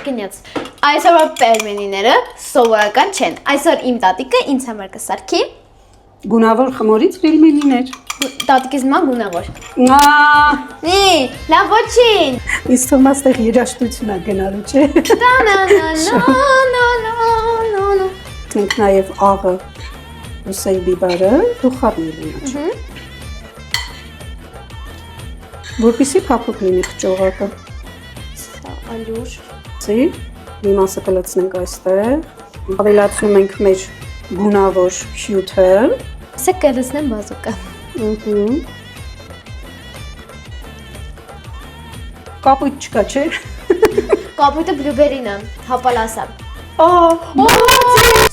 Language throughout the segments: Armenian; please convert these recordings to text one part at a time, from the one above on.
Կնյաց։ Այսօրվա պերմենիները սովորական չեն։ Այսօր իմ տատիկը ինձ համար կսարքի Գունավոր խմորից պերմենիներ։ Տատիկիս նման գունավոր։ Նի, Լավ ոչինչ։ Ինձ թվում է այստեղ երաժշտություն է գնալու, չէ։ Մենք նաև աղը ու սելբիբարը դուխարն լինի։ Որպեսզի փափուկ լինի խճողակը։ Սա ալյուր։ Մի մասը կլցնենք այստեղ։ Ավելացնում ենք մեր գունավոր հյութը։ Սա կլցնեմ բազուկա։ Կապույտ չկա, չէ։ Կապույտը բլյուբերին է, հապալասա։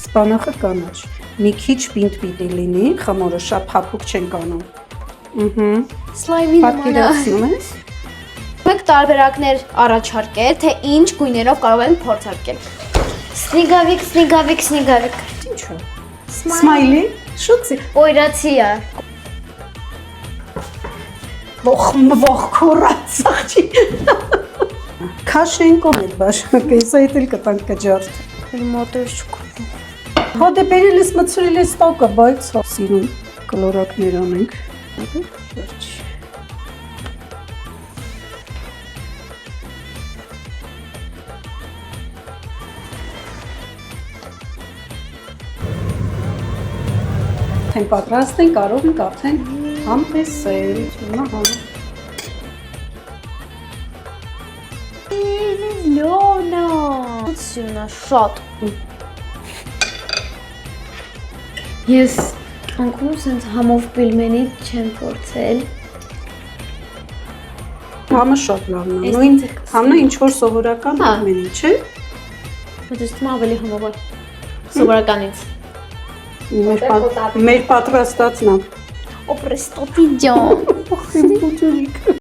Սպանախը կանաչ։ Մի քիչ պինդ պիտի լինի, խմորը շատ փափուկ չենք անում։ Սլայմի նման է։ Պատկերացնում ես։ Մենք տարբերակներ առաջարկել, թե ինչ գույներով կարող են փորձարկել։ Սնիգավիկ։ Ինչ է։ Սմայլի, շուտի։ Օյրացի է։ Ող քորած աղջի։ Քաշենք օմել բաշակես, այդ էլ կտանք կջարդ։ Մոտոր չկուտու։ Հա դե բերել ես մցրել ես տակը, բայց սիրուն կլորակներ անենք։ Վերջ։ Թեն պատրաստ են, կարող ենք արդեն համտեսել։ Լոնա։ Սյունա շատ։ Ես անկում սենց համով պիլմենի չեմ փորձել։ Համը շատ լավն է, նույն համն է ինչ-որ սովորական պիլմենի, չէ։ Բայց ես թվում ավելի համով է սովորականից։ Մեր պատրաստածն է։ Օպրեստոտի ջան։